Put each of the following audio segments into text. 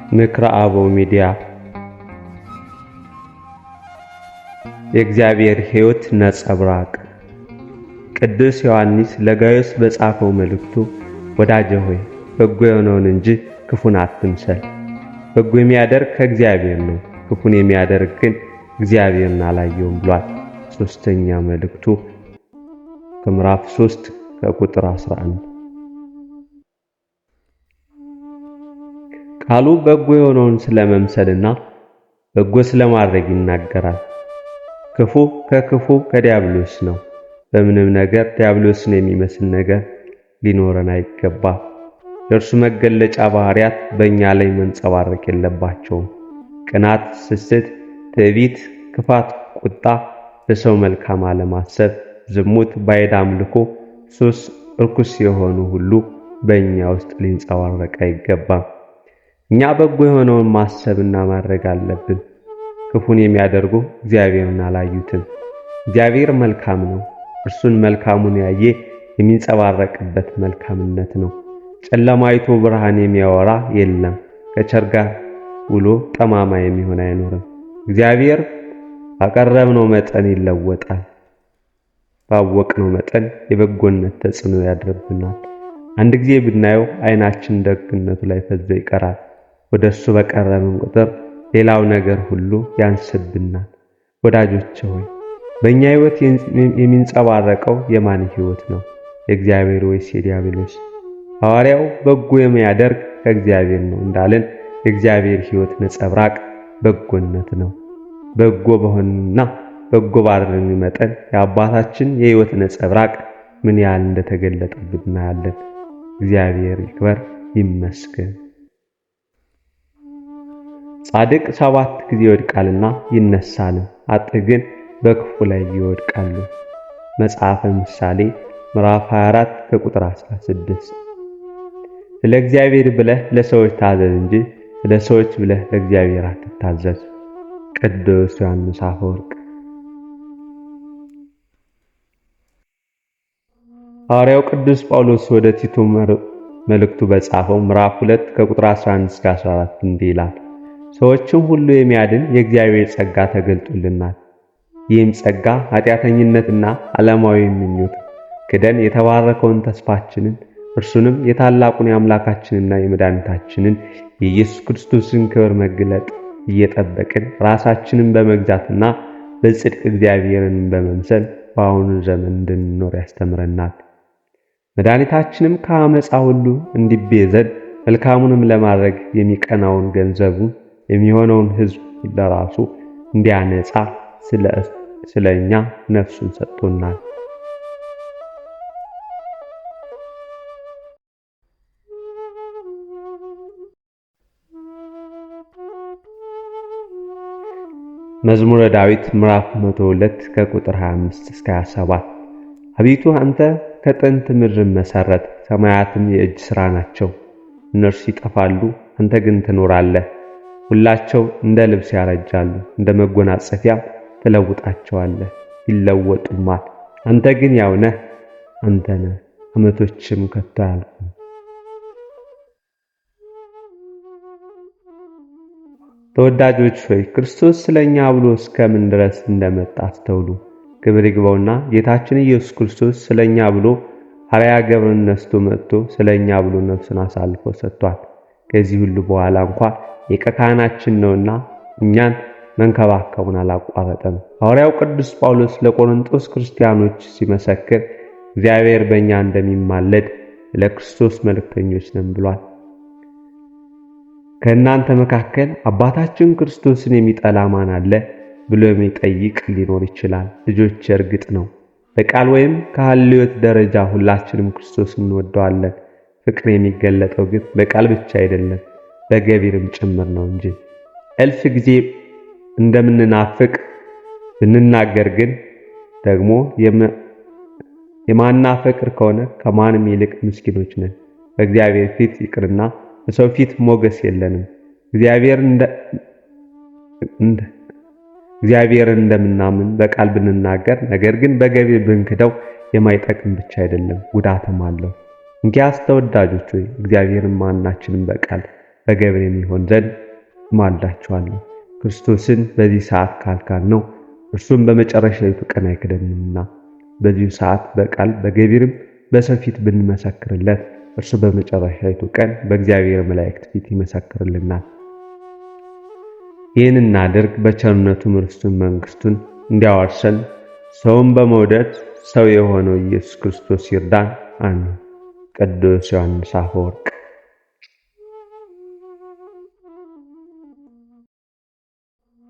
ምክረ አበው ሚዲያ የእግዚአብሔር ሕይወት ነጸብራቅ። ቅዱስ ዮሐንስ ለጋይዮስ በጻፈው መልእክቱ ወዳጄ ሆይ በጎ የሆነውን እንጂ ክፉን አትምሰል። በጎ የሚያደርግ ከእግዚአብሔር ነው፣ ክፉን የሚያደርግ ግን እግዚአብሔርን አላየውም ብሏል። ሶስተኛ መልእክቱ ከምዕራፍ 3 ከቁጥር 11። ቃሉ በጎ የሆነውን ስለመምሰልና በጎ ስለማድረግ ይናገራል። ክፉ ከክፉ ከዲያብሎስ ነው። በምንም ነገር ዲያብሎስን የሚመስል ነገር ሊኖረን አይገባም። የእርሱ መገለጫ ባህሪያት በእኛ ላይ መንጸባረቅ የለባቸውም። ቅናት፣ ስስት፣ ትዕቢት፣ ክፋት፣ ቁጣ፣ ለሰው መልካም አለማሰብ፣ ዝሙት፣ ባዕድ አምልኮ፣ ሱስ፣ ርኩስ የሆኑ ሁሉ በእኛ ውስጥ ሊንጸባረቅ አይገባም። እኛ በጎ የሆነውን ማሰብና ማድረግ አለብን። ክፉን የሚያደርጉ እግዚአብሔርን አላዩትም። እግዚአብሔር መልካም ነው። እርሱን መልካሙን ያየ የሚንጸባረቅበት መልካምነት ነው። ጨለማ አይቶ ብርሃን የሚያወራ የለም። ከቸር ጋር ውሎ ጠማማ የሚሆን አይኖርም። እግዚአብሔር ባቀረብነው መጠን ይለወጣል። ባወቅነው መጠን የበጎነት ተጽዕኖ ያድርብናል። አንድ ጊዜ ብናየው ዓይናችን ደግነቱ ላይ ፈዞ ይቀራል። ወደ እሱ በቀረብን ቁጥር ሌላው ነገር ሁሉ ያንስብናል። ወዳጆቼ ሆይ በእኛ ሕይወት የሚንጸባረቀው የማን ሕይወት ነው? የእግዚአብሔር ወይስ የዲያብሎስ? ሐዋርያው በጎ የሚያደርግ ከእግዚአብሔር ነው እንዳልን የእግዚአብሔር ሕይወት ነጸብራቅ በጎነት ነው። በጎ በሆንና በጎ ባደረግን መጠን የአባታችን የሕይወት ነጸብራቅ ምን ያህል እንደተገለጠብን እናያለን። እግዚአብሔር ይክበር ይመስገን። ጻድቅ 7 ጊዜ ይወድቃልና ይነሳል፣ ኃጥእ ግን በክፉ ላይ ይወድቃሉ። መጽሐፈ ምሳሌ ምዕራፍ 24 ከቁጥር 16። ስለ እግዚአብሔር ብለህ ለሰዎች ታዘዝ እንጂ ስለ ሰዎች ብለህ ለእግዚአብሔር አትታዘዝ። ቅዱስ ዮሐንስ አፈወርቅ። ሐዋርያው ቅዱስ ጳውሎስ ወደ ቲቶ መልእክቱ በጻፈው ምዕራፍ 2 ከቁጥር 11 እስከ 14 እንዲህ ይላል። ሰዎችን ሁሉ የሚያድን የእግዚአብሔር ጸጋ ተገልጦልናል። ይህም ጸጋ ኃጢአተኝነትና ዓለማዊ ምኞት ክደን የተባረከውን ተስፋችንን እርሱንም የታላቁን የአምላካችንና የመድኃኒታችንን የኢየሱስ ክርስቶስን ክብር መግለጥ እየጠበቅን ራሳችንን በመግዛትና በጽድቅ እግዚአብሔርን በመምሰል በአሁኑ ዘመን እንድንኖር ያስተምረናል። መድኃኒታችንም ከአመፃ ሁሉ እንዲቤዘን መልካሙንም ለማድረግ የሚቀናውን ገንዘቡን የሚሆነውን ሕዝብ ለራሱ እንዲያነጻ ስለኛ ነፍሱን ሰጥቶናል። መዝሙረ ዳዊት ምዕራፍ 102 ከቁጥር 25 እስከ 27። አቤቱ አንተ ከጥንት ምድርን መሰረት፣ ሰማያትም የእጅ ሥራ ናቸው። እነርሱ ይጠፋሉ፣ አንተ ግን ትኖራለህ። ሁላቸው እንደ ልብስ ያረጃሉ፣ እንደ መጎናጸፊያም ትለውጣቸዋለህ፣ ይለወጡማል። አንተ ግን ያው ነህ፣ አንተ ነህ፣ ዓመቶችም ከቶ አያልቁም። ተወዳጆች ሆይ ክርስቶስ ስለኛ ብሎ እስከምን ድረስ እንደመጣ አስተውሉ። ክብር ይግባውና ጌታችን ኢየሱስ ክርስቶስ ስለኛ ብሎ አርያ ገብርን ነስቶ መጥቶ ስለኛ ብሎ ነፍሱን አሳልፎ ሰጥቷል። ከዚህ ሁሉ በኋላ እንኳን ሊቀ ካህናችን ነውና እኛን መንከባከቡን አላቋረጠም። ሐዋርያው ቅዱስ ጳውሎስ ለቆሮንቶስ ክርስቲያኖች ሲመሰክር እግዚአብሔር በእኛ እንደሚማለድ ለክርስቶስ መልእክተኞች ነን ብሏል። ከእናንተ መካከል አባታችን ክርስቶስን የሚጠላ ማን አለ ብሎ የሚጠይቅ ሊኖር ይችላል። ልጆች እርግጥ ነው በቃል ወይም ከሐልዮት ደረጃ ሁላችንም ክርስቶስን እንወደዋለን። ፍቅር የሚገለጠው ግን በቃል ብቻ አይደለም በገቢርም ጭምር ነው እንጂ። እልፍ ጊዜ እንደምንናፍቅ ብንናገር ግን ደግሞ የማናፈቅር ከሆነ ከማንም ይልቅ ምስኪኖች ነን። በእግዚአብሔር ፊት ይቅርና በሰው ፊት ሞገስ የለንም። እግዚአብሔርን እንደምናምን በቃል ብንናገር ነገር ግን በገቢር ብንክደው የማይጠቅም ብቻ አይደለም ጉዳትም አለው። እንግዲያስ ተወዳጆች ሆይ እግዚአብሔርን ማናችንም በቃል በገብር የሚሆን ዘንድ ማልዳችኋለሁ። ክርስቶስን በዚህ ሰዓት ካልካልነው እርሱም በመጨረሻይቱ ቀን አይክደንምና በዚሁ ሰዓት በቃል በገቢርም በሰው ፊት ብንመሰክርለት እርሱ በመጨረሻይቱ ቀን በእግዚአብሔር መላእክት ፊት ይመሰክርልናል። ይህን እናድርግ፣ በቸርነቱ ርስቱን መንግስቱን እንዲያወርሰን ሰውን በመውደድ ሰው የሆነው ኢየሱስ ክርስቶስ ይርዳን። አሜን። ቅዱስ ዮሐንስ አፈወርቅ።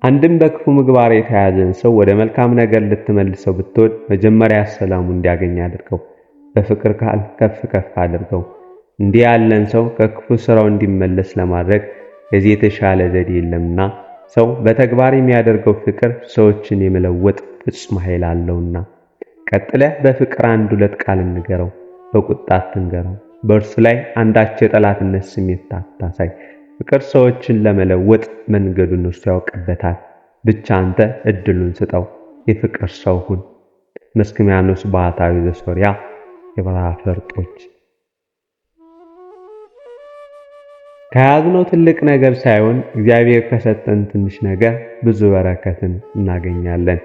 አንድም በክፉ ምግባር የተያዘን ሰው ወደ መልካም ነገር ልትመልሰው ብትወድ መጀመሪያ ሰላሙ እንዲያገኝ አድርገው፣ በፍቅር ቃል ከፍ ከፍ አድርገው። እንዲህ ያለን ሰው ከክፉ ስራው እንዲመለስ ለማድረግ ከዚህ የተሻለ ዘዴ የለምና ሰው በተግባር የሚያደርገው ፍቅር ሰዎችን የመለወጥ ፍጹም ኃይል አለውና። ቀጥለህ በፍቅር አንድ ሁለት ቃል ንገረው፣ በቁጣ አትንገረው። በእርሱ ላይ አንዳች የጠላትነት ስሜት አታሳይ። ፍቅር ሰዎችን ለመለወጥ መንገዱን እርሱ ያውቅበታል። ብቻ አንተ እድሉን ስጠው፣ የፍቅር ሰው ሁን። መስክሚያኖስ ባህታዊ ዘሶርያ። የበረሃ ፈርጦች። ከያዝነው ትልቅ ነገር ሳይሆን እግዚአብሔር ከሰጠን ትንሽ ነገር ብዙ በረከትን እናገኛለን።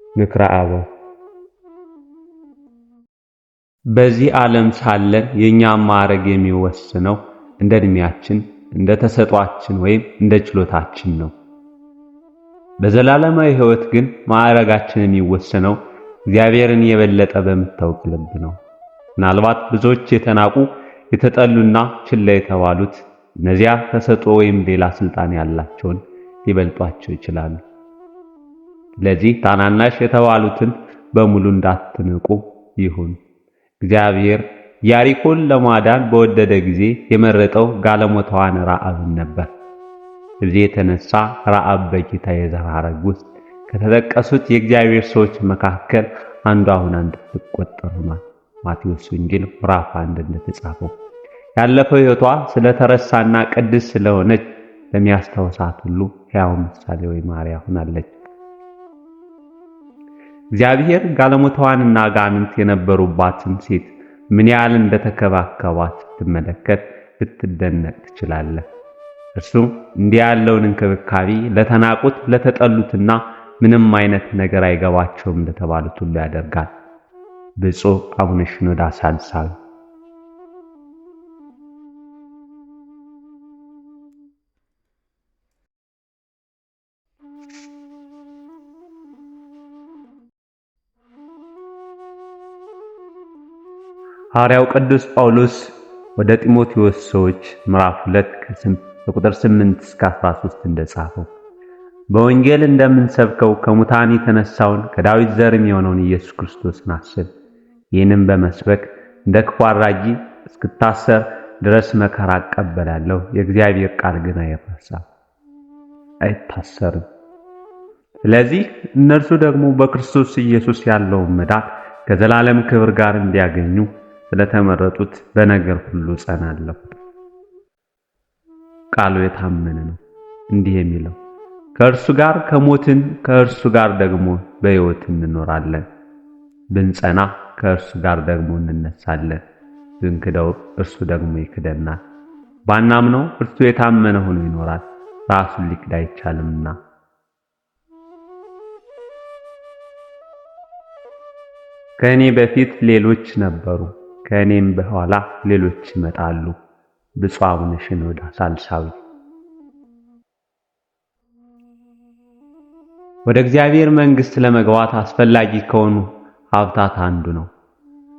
ምክረ አበው። በዚህ ዓለም ሳለን የኛም ማዕረግ የሚወስነው እንደ እድሜያችን፣ እንደ ተሰጧችን ወይም እንደ ችሎታችን ነው። በዘላለማዊ ሕይወት ግን ማዕረጋችን የሚወሰነው እግዚአብሔርን የበለጠ በምታውቅ ልብ ነው። ምናልባት ብዙዎች የተናቁ የተጠሉና ችላ የተባሉት እነዚያ ተሰጥኦ ወይም ሌላ ስልጣን ያላቸውን ሊበልጧቸው ይችላሉ። ስለዚህ ታናናሽ የተባሉትን በሙሉ እንዳትንቁ ይሁን። እግዚአብሔር ኢያሪኮን ለማዳን በወደደ ጊዜ የመረጠው ጋለሞታዋን ረዓብን ነበር። ከዚህ የተነሳ ረዓብ በጌታ የዘር ሐረግ ውስጥ ከተጠቀሱት የእግዚአብሔር ሰዎች መካከል አንዷ ሆና እንድትቆጠር ሆኗል። ማቴዎስ ወንጌል ምዕራፍ 1 እንደተጻፈው ያለፈው ሕይወቷ ስለተረሳና ቅድስ ስለሆነች ለሚያስታውሳት ሁሉ ሕያው ምሳሌ ወይ ማርያ ሆናለች። እግዚአብሔር ጋለሞታዋንና አጋንንት የነበሩባትን ሴት ምን ያህል እንደተከባከባት ስትመለከት ልትደነቅ ትችላለህ። እርሱም እንዲህ ያለውን እንክብካቤ ለተናቁት ለተጠሉትና ምንም አይነት ነገር አይገባቸውም ለተባሉት ሁሉ ያደርጋል። ብፁዕ አቡነ ሽኖዳ ሳልሳዊ። ሐዋርያው ቅዱስ ጳውሎስ ወደ ጢሞቴዎስ ሰዎች ምዕራፍ 2 ከቁጥር 8 እስከ 13 እንደጻፈው በወንጌል እንደምንሰብከው ከሙታን የተነሳውን ከዳዊት ዘርም የሆነውን ኢየሱስ ክርስቶስን አስብ። ይህንም በመስበክ እንደ ክፉ አድራጊ እስክታሰር ድረስ መከራ እቀበላለሁ። የእግዚአብሔር ቃል ግን አይታሰርም። ስለዚህ እነርሱ ደግሞ በክርስቶስ ኢየሱስ ያለውን መዳን ከዘላለም ክብር ጋር እንዲያገኙ ስለተመረጡት በነገር ሁሉ ጸናለሁ። ቃሉ የታመነ ነው። እንዲህ የሚለው ከእርሱ ጋር ከሞትን ከእርሱ ጋር ደግሞ በሕይወት እንኖራለን። ብንጸና ከእርሱ ጋር ደግሞ እንነሳለን። ብንክደው እርሱ ደግሞ ይክደናል። ባናምነው እርሱ የታመነ ሆኖ ይኖራል፣ ራሱን ሊክድ አይቻልምና። ከእኔ በፊት ሌሎች ነበሩ፣ ከእኔም በኋላ ሌሎች ይመጣሉ። ብፁዕ አቡነ ሽኖዳ ሳልሳዊ። ወደ እግዚአብሔር መንግሥት ለመግባት አስፈላጊ ከሆኑ ሀብታት አንዱ ነው።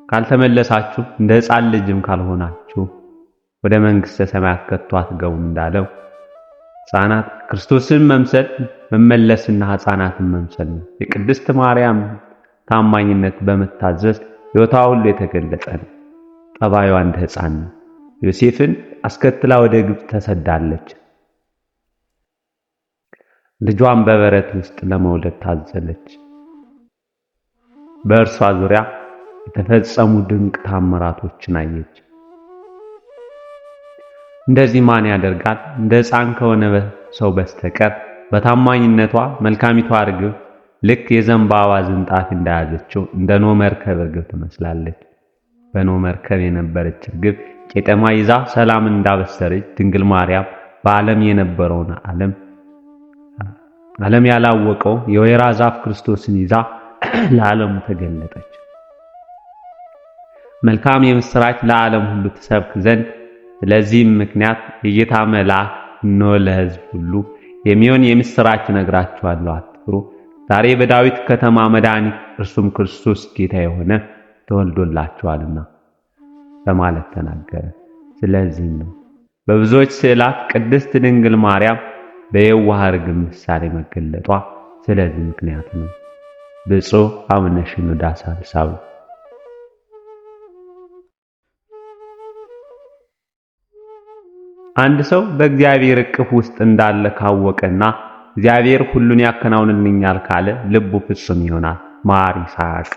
ካልተመለሳችሁ እንደ ሕፃን ልጅም ካልሆናችሁ ወደ መንግሥተ ሰማያት ከቶ አትገቡም እንዳለው ሕፃናት ክርስቶስን መምሰል መመለስና ሕፃናትን መምሰል ነው። የቅድስት ማርያም ታማኝነት በመታዘዝ ሕይወቷ ሁሉ የተገለጸ ነው። ጠባዩዋ እንደ ሕፃን ነው። ዮሴፍን አስከትላ ወደ ግብፅ ተሰዳለች። ልጇን በበረት ውስጥ ለመውለድ ታዘለች። በእርሷ ዙሪያ የተፈጸሙ ድንቅ ታምራቶችን አየች። እንደዚህ ማን ያደርጋል? እንደ ሕፃን ከሆነ ሰው በስተቀር በታማኝነቷ መልካሚቷ ርግብ ልክ የዘንባባ ዝንጣፊ እንደያዘችው እንደ ኖህ መርከብ ርግብ ትመስላለች። በኖህ መርከብ የነበረች ርግብ ቄጠማ ይዛ ሰላም እንዳበሰረች ድንግል ማርያም በዓለም የነበረውን ዓለም ያላወቀው የወይራ ዛፍ ክርስቶስን ይዛ ለዓለሙ ተገለጠች። መልካም የምስራች ለዓለም ሁሉ ተሰብክ ዘንድ ስለዚህም ምክንያት የጌታ መልአክ እነሆ ለሕዝብ ሁሉ የሚሆን የምስራች ነግራችኋለሁ፣ አትፍሩ። ዛሬ በዳዊት ከተማ መድኃኒት እርሱም ክርስቶስ ጌታ የሆነ ተወልዶላችኋልና በማለት ተናገረ። ስለዚህም ነው በብዙዎች ስዕላት ቅድስት ድንግል ማርያም በየዋህ ርግብ ምሳሌ መገለጧ ስለዚህ ምክንያት ነው። ብፁዕ አቡነ ሽኖዳ ሳልሳዊ። አንድ ሰው በእግዚአብሔር እቅፍ ውስጥ እንዳለ ካወቀና እግዚአብሔር ሁሉን ያከናውንልኛል ካለ ልቡ ፍጹም ይሆናል። ማር ይስሐቅ